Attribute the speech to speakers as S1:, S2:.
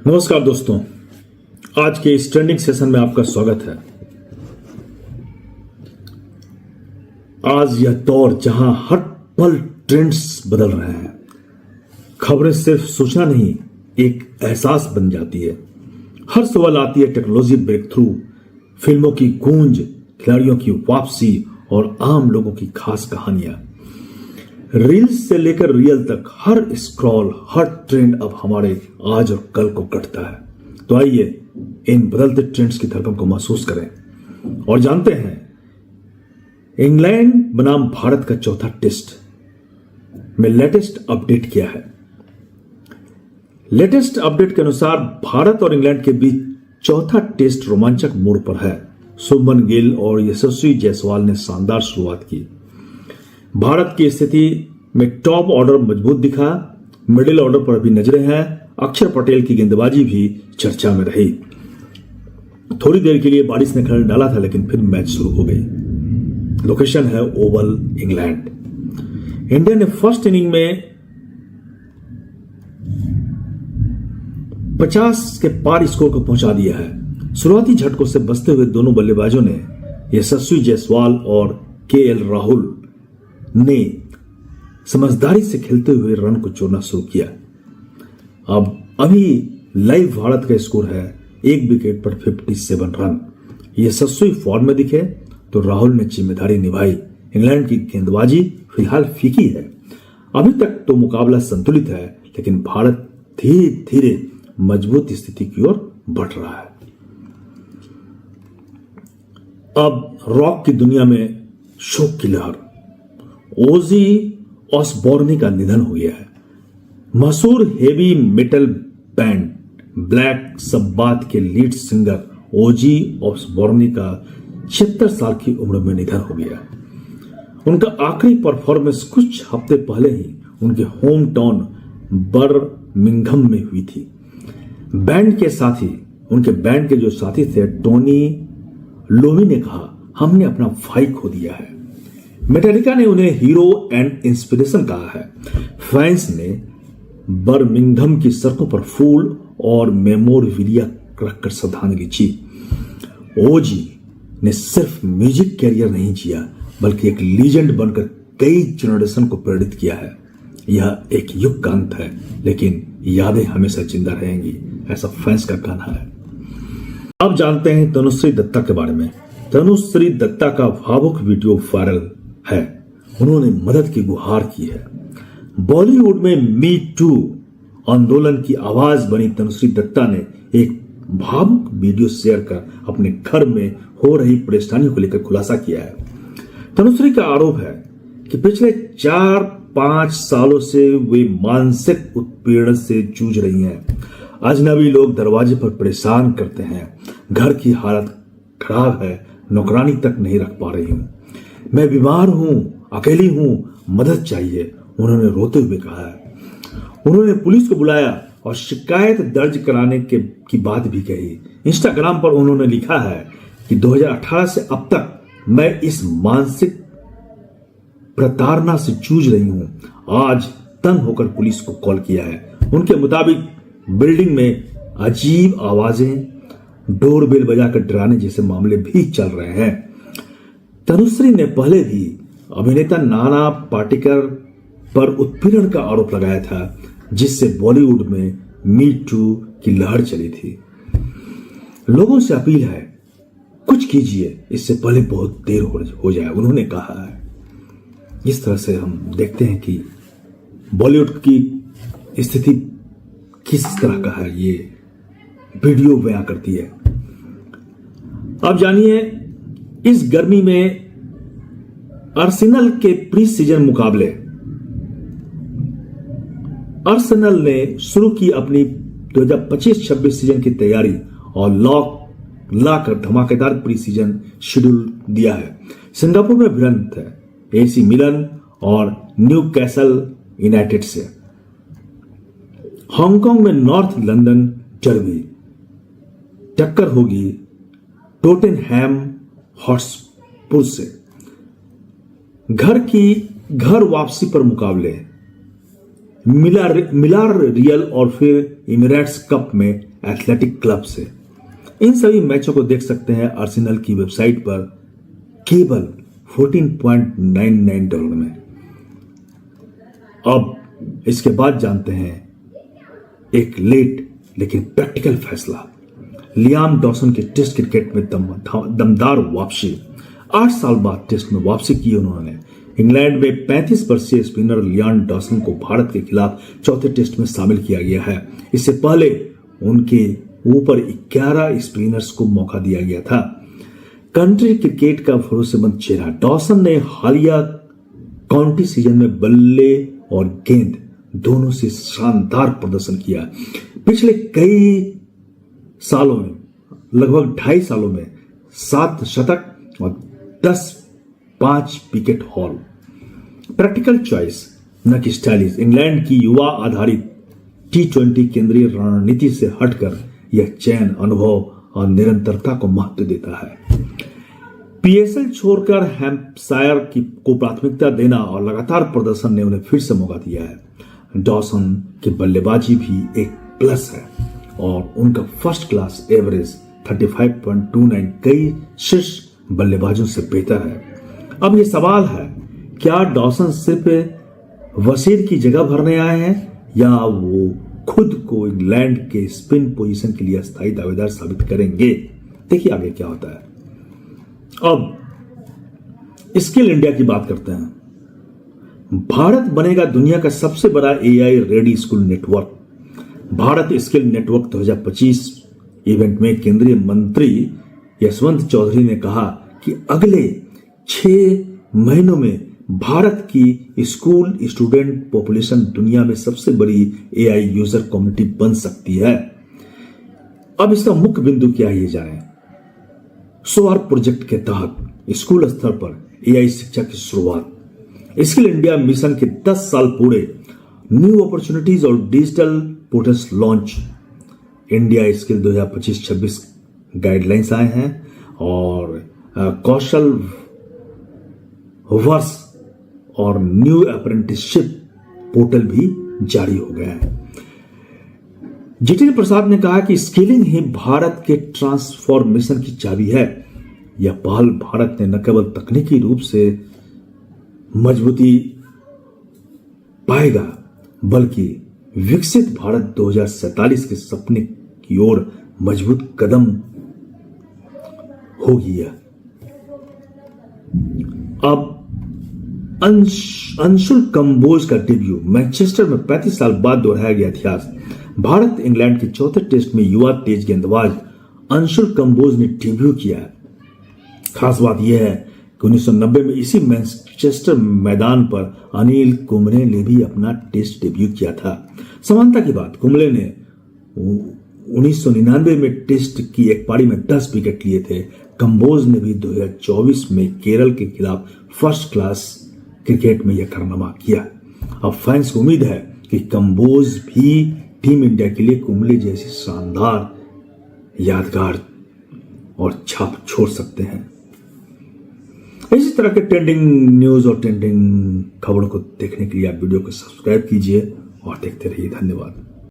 S1: नमस्कार दोस्तों, आज के इस ट्रेंडिंग सेशन में आपका स्वागत है। आज यह दौर जहां हर पल ट्रेंड्स बदल रहे हैं, खबरें सिर्फ सूचना नहीं एक एहसास बन जाती है। हर सवाल आती है टेक्नोलॉजी ब्रेक थ्रू, फिल्मों की गूंज, खिलाड़ियों की वापसी और आम लोगों की खास कहानियां। रील्स से लेकर रियल तक हर स्क्रॉल, हर ट्रेंड अब हमारे आज और कल को कटता है। तो आइए इन बदलते ट्रेंड्स की धड़कन को महसूस करें और जानते हैं इंग्लैंड बनाम भारत का चौथा टेस्ट में लेटेस्ट अपडेट क्या है। लेटेस्ट अपडेट के अनुसार भारत और इंग्लैंड के बीच चौथा टेस्ट रोमांचक मोड़ पर है। शुभमन गिल और यशस्वी जायसवाल ने शानदार शुरुआत की। भारत की स्थिति में टॉप ऑर्डर मजबूत दिखा, मिडिल ऑर्डर पर भी नजरें हैं। अक्षर पटेल की गेंदबाजी भी चर्चा में रही। थोड़ी देर के लिए बारिश ने खलल डाला था, लेकिन फिर मैच शुरू हो गई। लोकेशन है ओवल, इंग्लैंड। इंडिया ने फर्स्ट इनिंग में 50 के पार स्कोर को पहुंचा दिया है। शुरुआती झटकों से बचते हुए दोनों बल्लेबाजों ने, यशस्वी जायसवाल और केएल राहुल ने समझदारी से खेलते हुए रन को जोड़ना शुरू किया। अब अभी लाइव भारत का स्कोर है 1 विकेट पर 57 रन। यशस्वी फॉर्म में दिखे तो राहुल ने जिम्मेदारी निभाई। इंग्लैंड की गेंदबाजी फिलहाल फीकी है। अभी तक तो मुकाबला संतुलित है, लेकिन भारत धीरे धीरे मजबूत स्थिति की ओर बढ़ रहा है। अब रॉक की दुनिया में शोक की लहर। ओजी ऑसबॉर्न का निधन हो गया है। मशहूर heavy metal band black Sabbath के लीड सिंगर ओजी ऑसबॉर्न का 76 साल की उम्र में निधन हो गया। उनका आखिरी परफॉर्मेंस कुछ हफ्ते पहले ही उनके होम टाउन बर्मिंघम में हुई थी। बैंड के साथी, उनके बैंड के जो साथी थे, टोनी लोमी ने कहा, हमने अपना भाई खो दिया है। मेटालिका ने उन्हें हीरो एंड इंस्पिरेशन कहा है। फैंस ने बर्मिंघम की सड़कों पर फूल और मेमोरेबिलिया रखकर श्रद्धांजलि दी। ओजी ने सिर्फ म्यूजिक कैरियर नहीं जिया, बल्कि एक लीजेंड बनकर कई जनरेशन को प्रेरित किया है। यह एक युग का अंत है, लेकिन यादें हमेशा जिंदा रहेंगी, ऐसा फैंस का कहना है। अब जानते हैं तनुश्री दत्ता के बारे में। तनुश्री दत्ता का भावुक वीडियो वायरल है। उन्होंने मदद की गुहार की है। बॉलीवुड में मी टू आंदोलन की आवाज बनी तनुश्री दत्ता ने एक भावुक वीडियो शेयर कर अपने घर में हो रही परेशानियों को लेकर खुलासा किया है। तनुश्री का आरोप है कि पिछले 4-5 सालों से वे मानसिक उत्पीड़न से जूझ रही हैं। अजनबी लोग दरवाजे पर परेशान करते हैं, घर की हालत खराब है, नौकरानी तक नहीं रख पा रही हूं, मैं बीमार हूं, अकेली हूं, मदद चाहिए, उन्होंने रोते हुए कहा है। उन्होंने पुलिस को बुलाया और शिकायत दर्ज कराने की बात भी कही। इंस्टाग्राम पर उन्होंने लिखा है कि 2018 से अब तक मैं इस मानसिक प्रताड़ना से जूझ रही हूं। आज तंग होकर पुलिस को कॉल किया है। उनके मुताबिक बिल्डिंग में अजीब आवाजें, डोरबेल बजाकर डराने जैसे मामले भी चल रहे हैं। तनुश्री ने पहले भी अभिनेता नाना पाटेकर पर उत्पीड़न का आरोप लगाया था, जिससे बॉलीवुड में मी टू की लहर चली थी। लोगों से अपील है, कुछ कीजिए, इससे पहले बहुत देर हो जाए, उन्होंने कहा है। इस तरह से हम देखते हैं कि बॉलीवुड की स्थिति किस तरह का है, ये वीडियो बयां करती है। अब जानिए, इस गर्मी में आर्सेनल के प्री सीजन मुकाबले। आर्सेनल ने शुरू की अपनी 2025-26 सीजन की तैयारी और लाकर धमाकेदार प्री सीजन शेड्यूल दिया है। सिंगापुर में भिड़ंत है एसी मिलन और न्यूकैसल यूनाइटेड से। हांगकांग में नॉर्थ लंदन डर्बी। टक्कर होगी टोटेनहैम हॉटस्पर से। घर वापसी पर मुकाबले। मिलार रियल और फिर इमिरेट्स कप में एथलेटिक क्लब से। इन सभी मैचों को देख सकते हैं आर्सेनल की वेबसाइट पर केवल $14.99 में। अब इसके बाद जानते हैं एक लेट लेकिन प्रैक्टिकल फैसला। लियाम डॉसन के टेस्ट क्रिकेट में दमदार वापसी। 8 साल बाद टेस्ट में वापसी की उन्होंने। इंग्लैंड में 35 वर्षीय स्पिनर लियाम डॉसन को भारत के खिलाफ चौथे टेस्ट में शामिल किया गया है। इससे पहले उनके ऊपर 11 स्पिनर्स को मौका दिया गया था। कंट्री क्रिकेट का भरोसेमंद चेहरा डॉसन ने हालिया काउंटी सीजन में बल्ले और गेंद दोनों से शानदार प्रदर्शन किया। पिछले कई सालों में, लगभग 2.5 सालों में 7 शतक और 5 विकेट हॉल। प्रैक्टिकल चॉइस न कि स्टाइलिश। इंग्लैंड की युवा आधारित T20 केंद्रीय रणनीति से हटकर यह चयन अनुभव और निरंतरता को महत्व देता है। PSL छोड़कर हैम्पशायर को प्राथमिकता देना और लगातार प्रदर्शन ने उन्हें फिर से मौका दिया है। डॉसन की बल्लेबाजी भी एक प्लस है और उनका फर्स्ट क्लास एवरेज 35.29 कई शीर्ष बल्लेबाजों से बेहतर है। अब यह सवाल है, क्या डॉसन सिर्फ वसीर की जगह भरने आए हैं या वो खुद को इंग्लैंड के स्पिन पोजीशन के लिए अस्थायी दावेदार साबित करेंगे? देखिए आगे क्या होता है। अब स्किल इंडिया की बात करते हैं। भारत बनेगा दुनिया का सबसे बड़ा AI ready school network. Bharat skill network 2025 event में केंद्रीय मंत्री यशवंत चौधरी ने कहा कि अगले 6 महीनों में भारत की स्कूल स्टूडेंट पॉपुलेशन दुनिया में सबसे बड़ी AI यूजर कम्युनिटी बन सकती है। अब इसका मुख्य बिंदु क्या है ये जानें। सोआर प्रोजेक्ट के तहत स्कूल स्तर पर AI शिक्षा की शुरुआत। स्किल इंडिया मिशन के 10 साल पूरे। न्यू अपॉर्चुनिटीज और digital portals launch. India skill 2025-26 guidelines आए हैं और कौशल वर्ष और न्यू अप्रेंटिसशिप पोर्टल भी जारी हो गया है। जितेंद्र प्रसाद ने कहा कि स्किलिंग ही भारत के ट्रांसफॉर्मेशन की चाबी है। यह पहल भारत ने न केवल तकनीकी रूप से मजबूती पाएगा बल्कि विकसित भारत 2047 के सपने की ओर मजबूत कदम होगी। अब अंशुल कंबोज का डेब्यू। मैनचेस्टर में 35 साल बाद दोहराया गया इतिहास। भारत इंग्लैंड के चौथे टेस्ट में युवा तेज गेंदबाज अंशुल कंबोज ने डेब्यू किया। खास बात यह है कि 1990 में इसी मैनचेस्टर मैदान पर अनिल कुंबले ने भी अपना टेस्ट डेब्यू किया था। समानता की बात, कुंबले ने 1999 में टेस्ट की एक पारी में 10 विकेट लिए थे। कंबोज ने भी 2024 में केरल के खिलाफ फर्स्ट क्लास क्रिकेट में यह कारनामा किया। अब फैंस को उम्मीद है कि कंबोज भी टीम इंडिया के लिए कुंबले जैसी शानदार यादगार और छाप छोड़ सकते हैं। इसी तरह के ट्रेंडिंग न्यूज और ट्रेंडिंग खबरों को देखने के लिए आप वीडियो को सब्सक्राइब कीजिए और देखते रहिए। धन्यवाद।